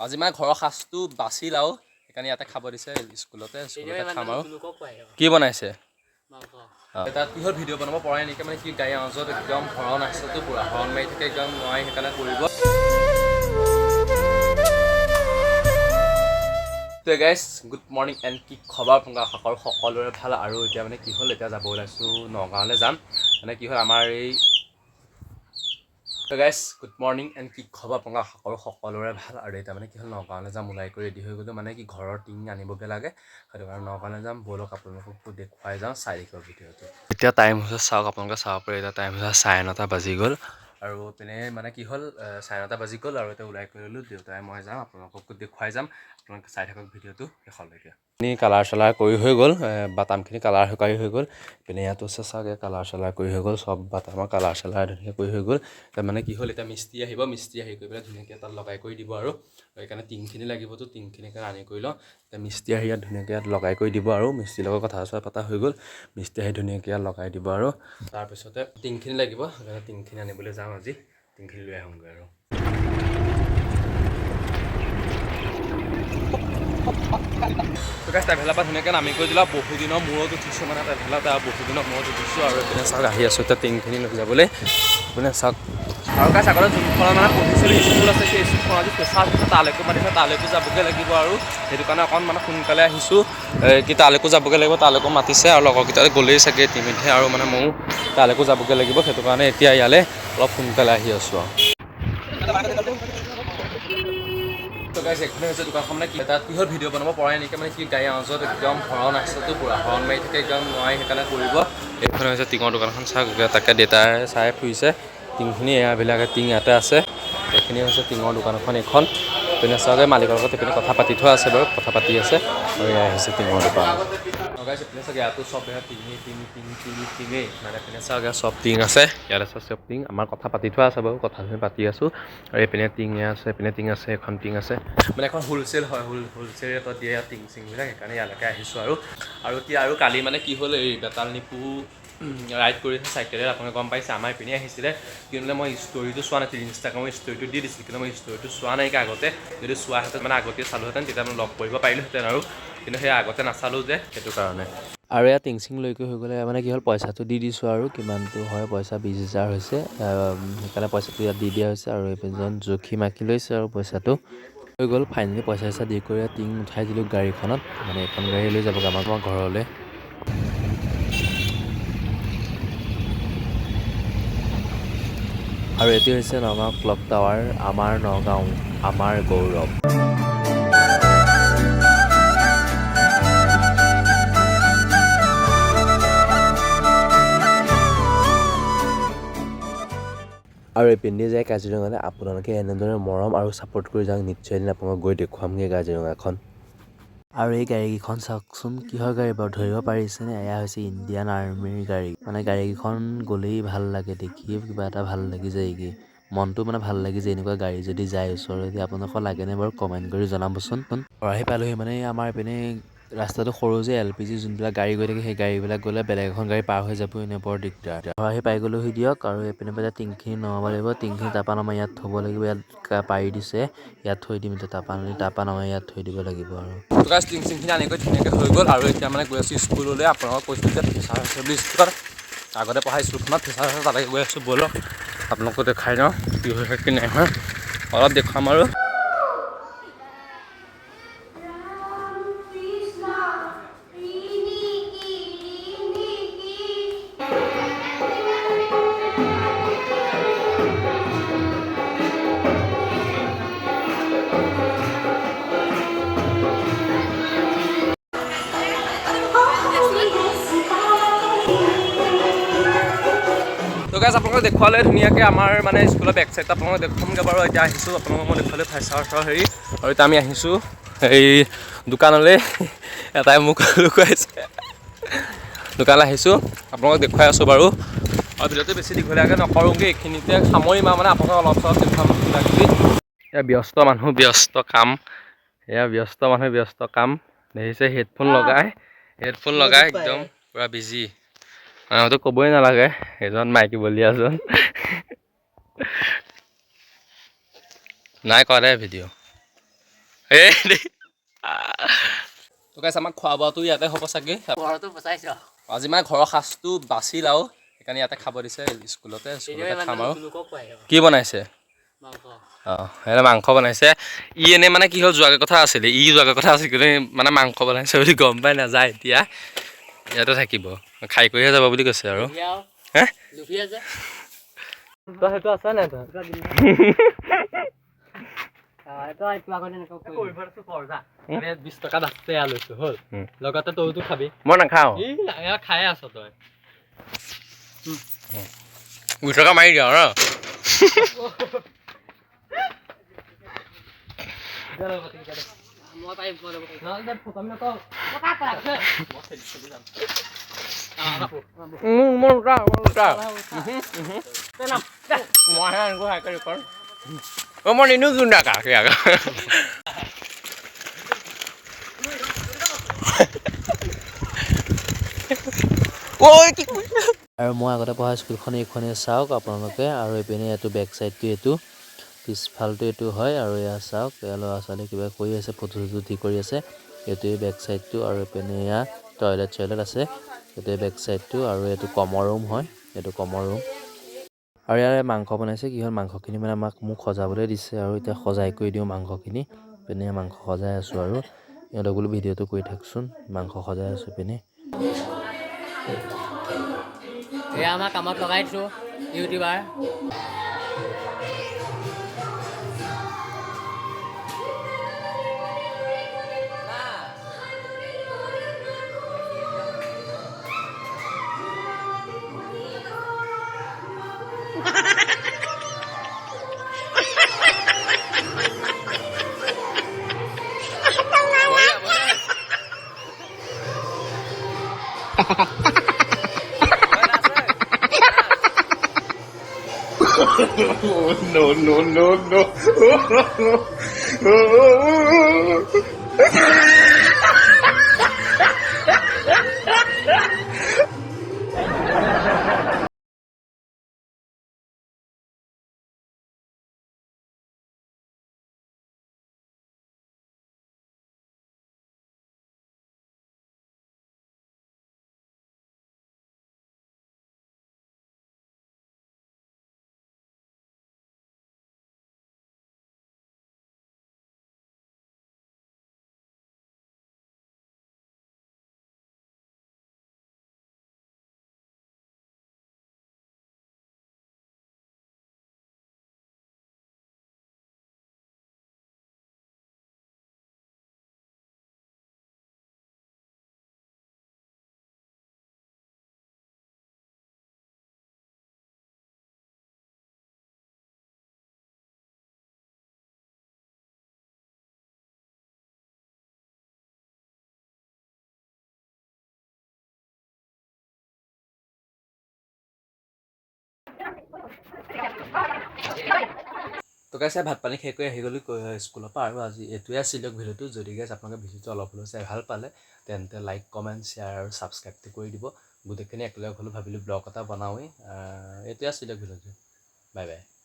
আজি মানে ঘৰৰ সাজটো বাচিল আৰু সেইকাৰণে ইয়াতে খাব দিছে স্কুলতে খাম আৰু কি বনাইছে তাত কিহৰ ভিডিঅ' বনাব পৰা এনেকৈ মানে কি গাড়ী আৱাজত একদম হৰণ আছেতো পুৰা হৰণ মাৰি থাকে একদম নোৱাৰি সেইকাৰণে কৰিব তো গাইজ গুড মৰ্ণিং এণ্ড কি খবৰ আপোনালোকৰ আশা কৰোঁ সকলোৰে ভাল আৰু এতিয়া মানে কি হ'ল এতিয়া যাব ওলাইছোঁ নগাঁৱলৈ যাম মানে কি হ'ল আমাৰ এই তো গাইজ গুড মৰ্ণিং এণ্ড কি খবৰ আপোনালোকৰ আশা কৰোঁ সকলোৰে ভাল আৰু এতিয়া মানে কি হ'ল নগাঁৱলৈ যাম ওলাই কৰি ৰেডি হৈ গ'লোঁ মানে কি ঘৰৰ টিং আনিবগৈ লাগে সেইটো কাৰণে নগাঁৱলৈ যাম ব'লক আপোনালোককো দেখুৱাই যাওঁ চাই দেখিব ভিডিঅ'টো এতিয়া টাইম হৈছে চাওক আপোনালোকে চাব পাৰে এতিয়া টাইম হৈছে 9:30 বাজি গ'ল আৰু পিনে মানে কি হ'ল 9:30 বাজি গ'ল আৰু এতিয়া ওলাই কৰি ল'লোঁ দেউতাই মই যাম আপোনালোককো দেখুৱাই যাম আপোনালোকে চাই থাকক ভিডিঅ'টো শেষলৈকে কালাৰ চালাৰ কৰি হৈ গ'ল বাটামখিনি কালাৰ কৰি হৈ গ'ল পিনে ইয়াতো আছে চাগে কালাৰ চালাৰ কৰি হৈ গ'ল চব বাটামৰ কালাৰ চালাৰ ধুনীয়াকৈ কৰি হৈ গ'ল মানে কি হ'ল এতিয়া মিস্ত্ৰী আহিব মিস্ত্ৰী আহি কৰি পেলাই ধুনীয়াকৈ তাত লগাই কৰি দিব আৰু সেইকাৰণে টিংখিনি লাগিবতো টিংখিনিকে আনি কৰি লওঁ এতিয়া মিস্ত্ৰী আহি ইয়াত ধুনীয়াকৈ ইয়াত লগাই কৰি দিব আৰু মিস্ত্ৰীৰ লগত কথা চথা পতা হৈ গ'ল মিস্ত্ৰী আহি ধুনীয়াকৈ ইয়াত লগাই দিব আৰু তাৰপিছতে টিংখিনি লাগিব সেইকাৰণে টিংখিনি আনিবলৈ যাওঁ আজি টিংখিনি লৈ আহোঁগৈ আৰু ট্ৰেভেলাৰ পৰা ধুনীয়াকৈ নামি কৰি দিলা বহুদিনৰ মূৰত উঠিছোঁ মানে ট্ৰেভেলাৰ বহুদিনৰ মূৰত উঠিছোঁ আৰু এইপিনে চাওক আহি আছোঁ এতিয়া টিংখিনি লৈ যাবলৈ এইপিনে চাওক আৰু গাইছ আগতে যোনখন মানে পঢ়িছিলোঁ স্কুল আছে সেই স্কুলখন আজি প্ৰেছাৰ আছে তালৈকো মাতিছে তালৈকো যাবগৈ লাগিব আৰু সেইটো কাৰণে অকণ মানে সোনকালে আহিছোঁ কি তালৈকো যাবগৈ লাগিব তালৈকো মাতিছে আৰু লগৰকেইটালৈ গ'লেই চাগে ইতিমধ্যে আৰু মানে ময়ো তালৈকো যাবগৈ লাগিব সেইটো কাৰণে এতিয়া ইয়ালৈ অলপ সোনকালে আহি আছোঁ আৰু এখনে হৈছে দোকানখন মানে কি তাত কিহৰ ভিডিঅ' বনাব পৰা এনেকৈ মানে কি গাড়ী আৱাজত একদম হৰণ আছেতো পুৰা হৰণ মাৰি থাকে একদম নোৱাৰি সেইকাৰণে কৰিব এইখনে হৈছে টিঙৰ দোকানখন চাওক তাকে দেউতাই চাই ফুৰিছে টিংখিনি এয়াবিলাকে টিং ইয়াতে আছে এইখিনি হৈছে টিঙৰ দোকানখন এইখন পিনে চাওক মালিকৰ লগত এইপিনে কথা পাতি থোৱা আছে বাৰু কথা পাতি আছে আৰু এয়া আহিছে টিঙৰ দোকান লগাইছে পিনে চাওক ইয়াতো চব টিঙেই মানে পিনে চাওক চব টিং আছে ইয়াত আছে চব টিং আমাৰ কথা পাতি থোৱা আছে বাৰু কথাখিনি পাতি আছোঁ আৰু এইপিনে টিং আছে এইপিনে টিং আছে এখন টিং আছে মানে এখন হোলচেল হয় হোলচেল ৰেটত দিয়ে টিং চিংবিলাক সেইকাৰণে ইয়ালৈকে আহিছোঁ আৰু কি আৰু কালি মানে কি হ'ল এই বেতাল নিপু ৰাইড কৰিছে চাইকেলেৰে আপোনালোকে গম পাইছে আমাৰ পিনে আহিছিলে কিন্তু মই ষ্টৰিটো চোৱা নাছিলোঁ ইনষ্টাগ্ৰামৰ ষ্টৰিটো দি দিছিলোঁ কিন্তু মই ষ্টৰিটো চোৱা নাইকিয়া আগতে যদি চোৱাহেঁতেন মানে আগতে চালোহেঁতেন তেতিয়া মই লগ কৰিব পাৰিলোহেঁতেন আৰু কিন্তু সেই আগতে নাচালোঁ যে সেইটো কাৰণে আৰু এয়া টিং চিং লৈ হৈ গ'লে মানে কি হ'ল পইচাটো দি দিছোঁ আৰু কিমানটো হয় পইচা 20,000 হৈছে সেইকাৰণে পইচাটো ইয়াত দি দিয়া হৈছে আৰু এইজন জুখি মাখি লৈছে আৰু পইচাটো হৈ গ'ল ফাইনেলি পইচা চইচা দি কৰি টিং উঠাই দিলোঁ গাড়ীখনত মানে এখন গাড়ী লৈ যাবগৈ আমাৰ ঘৰলৈ আৰু এইটো হৈছে নগাঁও ক্লক টাৱাৰ আমাৰ নগাঁও আমাৰ গৌৰৱ আৰু এই পিন্ধি যায় কাজিৰঙালৈ আপোনালোকে এনেদৰে মৰম আৰু ছাপোৰ্ট কৰি যাওক নিশ্চয় এদিন আপোনালোকক গৈ দেখুৱামগৈ কাজিৰঙাখন আৰু এই গাড়ীকেইখন চাওকচোন কিহৰ গাড়ী বাৰু ধৰিব পাৰিছেনে এয়া হৈছে ইণ্ডিয়ান আৰ্মিৰ গাড়ী মানে গাড়ীকেইখন গ'লেই ভাল লাগে দেখিয়ে কিবা এটা ভাল লাগি যায়গৈ মনটো মানে ভাল লাগি যায় এনেকুৱা গাড়ী যদি যায় ওচৰেদি আপোনালোকৰ লাগেনে বাৰু কমেণ্ট কৰি জনাবচোন আহি পালোহি মানে আমাৰ এইপিনে ৰাস্তাটো সৰু যে LPG যোনবিলাক গাড়ী গৈ থাকে সেই গাড়ীবিলাক গ'লে বেলেগ এখন গাড়ী পাৰ হৈ যাব এনে বৰ দিগদাৰ আহি পাই গ'লোহি দিয়ক আৰু এইপিনে পেলাই টিংখিনি নমাব লাগিব টিংখিনি তাৰপৰা নমাই ইয়াত থ'ব লাগিব ইয়াত পাৰি দিছে ইয়াত থৈ দিম এতিয়া তাৰপৰা নমাই ইয়াত থৈ দিব লাগিব আৰু টিং চিংখিনি আনি কৰি ধুনীয়াকৈ হৈ গ'ল আৰু এতিয়া মানে গৈ আছোঁ স্কুললৈ আপোনালোকক কৈছোঁ যে ফিচাৰ হৈছে বুলি স্কুলত আগতে পঢ়া স্কুলখনত ফিচাৰ হৈছে তালৈকে গৈ আছোঁ ব'লক আপোনালোকক দেখাই যাওঁ কি হৈ কি নাই হয় অলপ দেখুৱাম আৰু তো গাইজ আপোনালোকক দেখুৱালে ধুনীয়াকৈ আমাৰ মানে স্কুলৰ বেক চাইডত আপোনালোকক দেখুৱামগৈ বাৰু এতিয়া আহিছোঁ আপোনালোকক মই দেখুৱালে ফাইচাৰ হেৰি আৰু এতিয়া আমি আহিছোঁ এই দোকানলৈ এটাই মোক লুকুৱাইছে দোকানলৈ আহিছোঁ আপোনালোকক দেখুৱাই আছোঁ বাৰু আৰু ভিডিঅ'টো বেছি দীঘলীয়াকৈ নকৰোঁগৈ এইখিনিতে সামৰিম আৰু মানে আপোনালোকক অলপ চলপ দেখুৱাম কিবাকিবি এয়া ব্যস্ত মানুহ ব্যস্ত কাম ব্যস্ত কাম দেখিছে হেডফোন লগাই একদম পূৰা বিজি মানুহটো ক'বই নালাগে এজন মাইকী বলিয়াজন নাই কৰা দে ভিডিঅ' এই তো গাইছ আমাক খোৱা বোৱাটো ইয়াতে হ'ব চাগে ঘৰতো বচাইছ আজি মানে ঘৰৰ সাজটো বাছিল আৰু সেইকাৰণে ইয়াতে খাব দিছে স্কুলতে খাম আৰু কি বনাইছে অঁ সেই মাংস বনাইছে ই এনেই মানে কি হ'ল যোৱাগৈ কথা আছিলে যোৱাগৈ কথা আছিল কিন্তু মানে মাংস বনাইছে বুলি গম পাই নাযায় এতিয়া ইয়াতে থাকিব খাই কৰিহে যাব বুলি কৈছে আৰু হে তই সেইটো আছে নাই তই বিশ টকা আছে লৈছো হ'ল লগতে তইতো খাবি মই নাখাওঁ খাই আছ তই 20 টকা মাৰি দিওঁ ন মই নিনো গুণ্ডা কাকে আৰু মই আগতে পঢ়া স্কুলখন এইখনেই চাওক আপোনালোকে আৰু এইপিনে এইটো বেক চাইডটো এইটো পিছফালটো এইটো হয় আৰু এয়া চাওক এয়া ল'ৰা ছোৱালী কিবা কৰি আছে ফটো চটো কৰি আছে এইটোৱে বেক চাইডটো আৰু এইপিনে এয়া টয়লেট আছে এইটোৱে বেক চাইডটো আৰু এইটো কমৰ ৰুম হয় এইটো কমৰ ৰুম আৰু ইয়াৰে মাংস বনাইছে কি হ'ল মাংসখিনি মানে মোক সজাবলৈ দিছে আৰু এতিয়া সজাই কৰি দিওঁ মাংসখিনি পিনে মাংস সজাই আছোঁ আৰু ইহঁতক বোলো ভিডিঅ'টো কৰি থাকচোন মাংস সজাই আছোঁ পিনে এয়া আমাৰ কামত লগাইছোঁ ইউটিউবাৰ no. তো গাইছে ভাত পানী শেষ কৰি আহি গ'লো স্কুলৰ পৰা আৰু আজি এইটোৱে আছিলে ভিডিঅ'টো যদি গাইছে আপোনালোকে ভিডিঅ'টো অলপ হ'লেও চাই ভাল পালে তেন্তে লাইক কমেণ্ট শ্বেয়াৰ আৰু ছাবস্ক্ৰাইবটো কৰি দিব গোটেইখিনি একেলগে হ'লেও ভাবিলোঁ ব্লগ এটা বনাওঁৱেই এইটোৱে আছিলে ভিডিঅ'টো বাই বাই